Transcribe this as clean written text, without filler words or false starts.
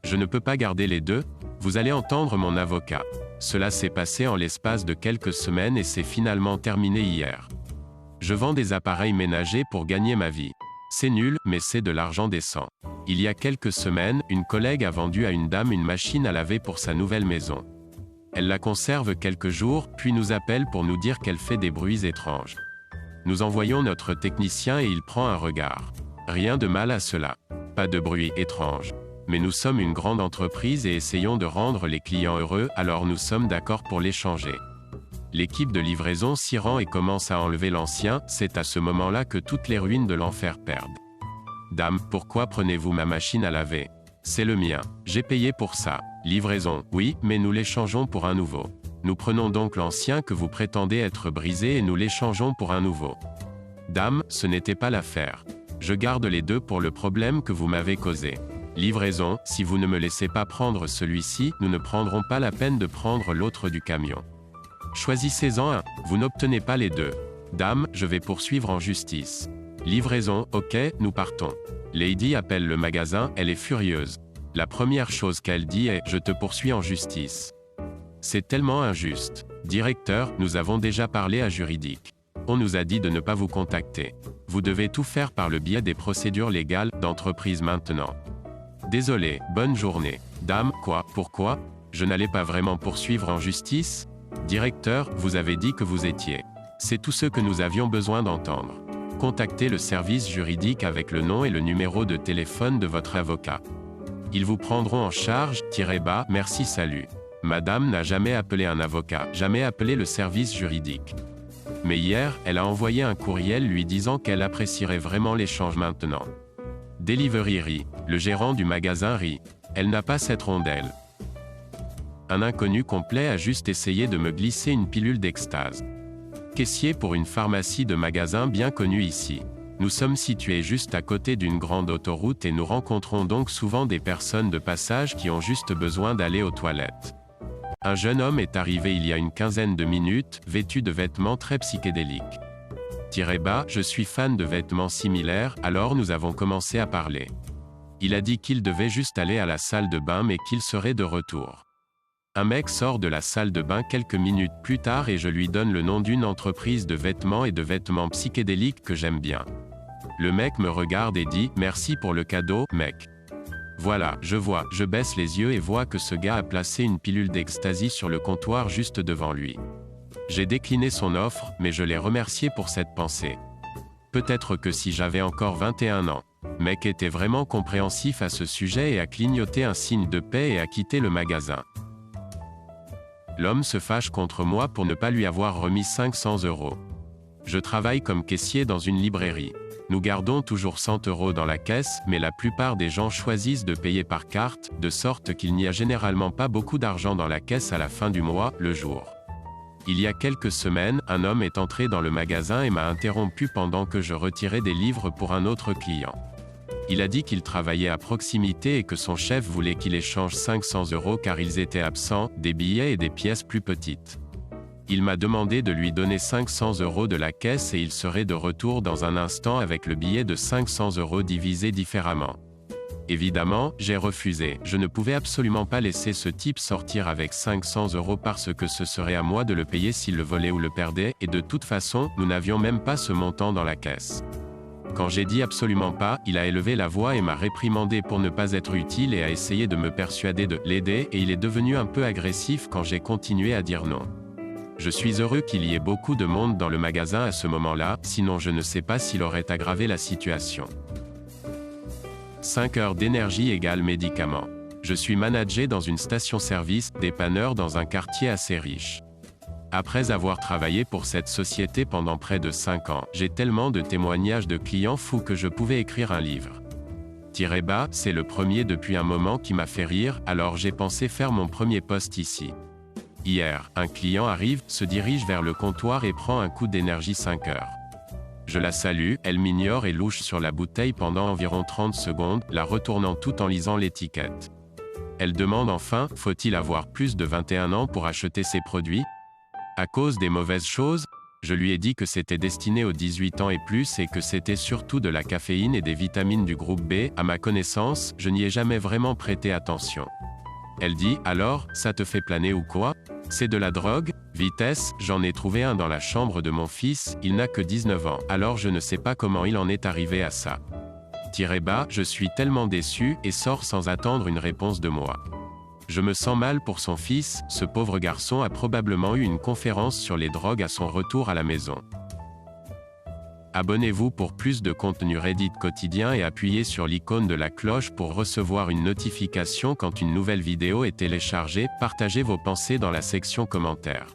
Je ne peux pas garder les deux, vous allez entendre mon avocat. Cela s'est passé en l'espace de quelques semaines et s'est finalement terminé hier. Je vends des appareils ménagers pour gagner ma vie. C'est nul, mais c'est de l'argent décent. Il y a quelques semaines, une collègue a vendu à une dame une machine à laver pour sa nouvelle maison. Elle la conserve quelques jours, puis nous appelle pour nous dire qu'elle fait des bruits étranges. Nous envoyons notre technicien et il prend un regard. Rien de mal à cela. Pas de bruit étrange. Mais nous sommes une grande entreprise et essayons de rendre les clients heureux, alors nous sommes d'accord pour l'échanger. L'équipe de livraison s'y rend et commence à enlever l'ancien, c'est à ce moment-là que toutes les ruines de l'enfer perdent. Dame, pourquoi prenez-vous ma machine à laver? C'est le mien. J'ai payé pour ça. Livraison, oui, mais nous l'échangeons pour un nouveau. Nous prenons donc l'ancien que vous prétendez être brisé et nous l'échangeons pour un nouveau. Dame, ce n'était pas l'affaire. Je garde les deux pour le problème que vous m'avez causé. Livraison, si vous ne me laissez pas prendre celui-ci, nous ne prendrons pas la peine de prendre l'autre du camion. Choisissez-en un, vous n'obtenez pas les deux. Dame, je vais poursuivre en justice. Livraison, ok, nous partons. Lady appelle le magasin, elle est furieuse. La première chose qu'elle dit est « Je te poursuis en justice ». C'est tellement injuste. Directeur, nous avons déjà parlé à juridique. On nous a dit de ne pas vous contacter. Vous devez tout faire par le biais des procédures légales d'entreprise maintenant. Désolé, bonne journée. Dame, quoi, pourquoi? Je n'allais pas vraiment poursuivre en justice? Directeur, vous avez dit que vous étiez. C'est tout ce que nous avions besoin d'entendre. Contactez le service juridique avec le nom et le numéro de téléphone de votre avocat. Ils vous prendront en charge, _, merci salut. Madame n'a jamais appelé un avocat, jamais appelé le service juridique. Mais hier, elle a envoyé un courriel lui disant qu'elle apprécierait vraiment l'échange maintenant. Delivery rit. Le gérant du magasin rit. Elle n'a pas cette rondelle. Un inconnu complet a juste essayé de me glisser une pilule d'extase. Caissier pour une pharmacie de magasin bien connue ici. Nous sommes situés juste à côté d'une grande autoroute et nous rencontrons donc souvent des personnes de passage qui ont juste besoin d'aller aux toilettes. Un jeune homme est arrivé il y a une quinzaine de minutes, vêtu de vêtements très psychédéliques. _, je suis fan de vêtements similaires, alors nous avons commencé à parler. Il a dit qu'il devait juste aller à la salle de bain mais qu'il serait de retour. Un mec sort de la salle de bain quelques minutes plus tard et je lui donne le nom d'une entreprise de vêtements et de vêtements psychédéliques que j'aime bien. Le mec me regarde et dit « Merci pour le cadeau, mec ». Voilà, je vois, je baisse les yeux et vois que ce gars a placé une pilule d'ecstasy sur le comptoir juste devant lui. J'ai décliné son offre, mais je l'ai remercié pour cette pensée. Peut-être que si j'avais encore 21 ans. Mec était vraiment compréhensif à ce sujet et a clignoté un signe de paix et a quitté le magasin. L'homme se fâche contre moi pour ne pas lui avoir remis 500 €. Je travaille comme caissier dans une librairie. Nous gardons toujours 100 € dans la caisse, mais la plupart des gens choisissent de payer par carte, de sorte qu'il n'y a généralement pas beaucoup d'argent dans la caisse à la fin du mois, le jour. Il y a quelques semaines, un homme est entré dans le magasin et m'a interrompu pendant que je retirais des livres pour un autre client. Il a dit qu'il travaillait à proximité et que son chef voulait qu'il échange 500 € car ils étaient absents, des billets et des pièces plus petites. Il m'a demandé de lui donner 500 € de la caisse et il serait de retour dans un instant avec le billet de 500 € divisé différemment. Évidemment, j'ai refusé, je ne pouvais absolument pas laisser ce type sortir avec 500 € parce que ce serait à moi de le payer s'il le volait ou le perdait, et de toute façon, nous n'avions même pas ce montant dans la caisse. Quand j'ai dit absolument pas, il a élevé la voix et m'a réprimandé pour ne pas être utile et a essayé de me persuader de l'aider et il est devenu un peu agressif quand j'ai continué à dire non. Je suis heureux qu'il y ait beaucoup de monde dans le magasin à ce moment-là, sinon je ne sais pas s'il aurait aggravé la situation. 5 heures d'énergie égale médicaments. Je suis manager dans une station-service, dépanneur dans un quartier assez riche. Après avoir travaillé pour cette société pendant près de 5 ans, j'ai tellement de témoignages de clients fous que je pouvais écrire un livre. _, c'est le premier depuis un moment qui m'a fait rire, alors j'ai pensé faire mon premier post ici. Hier, un client arrive, se dirige vers le comptoir et prend un coup d'énergie 5 heures. Je la salue, elle m'ignore et louche sur la bouteille pendant environ 30 secondes, la retournant tout en lisant l'étiquette. Elle demande enfin, faut-il avoir plus de 21 ans pour acheter ces produits? À cause des mauvaises choses? Je lui ai dit que c'était destiné aux 18 ans et plus et que c'était surtout de la caféine et des vitamines du groupe B. À ma connaissance, je n'y ai jamais vraiment prêté attention. Elle dit, alors, ça te fait planer ou quoi? C'est de la drogue? Vitesse, j'en ai trouvé un dans la chambre de mon fils, il n'a que 19 ans, alors je ne sais pas comment il en est arrivé à ça. _, je suis tellement déçu, et sort sans attendre une réponse de moi. Je me sens mal pour son fils, ce pauvre garçon a probablement eu une conférence sur les drogues à son retour à la maison. Abonnez-vous pour plus de contenu Reddit quotidien et appuyez sur l'icône de la cloche pour recevoir une notification quand une nouvelle vidéo est téléchargée. Partagez vos pensées dans la section commentaires.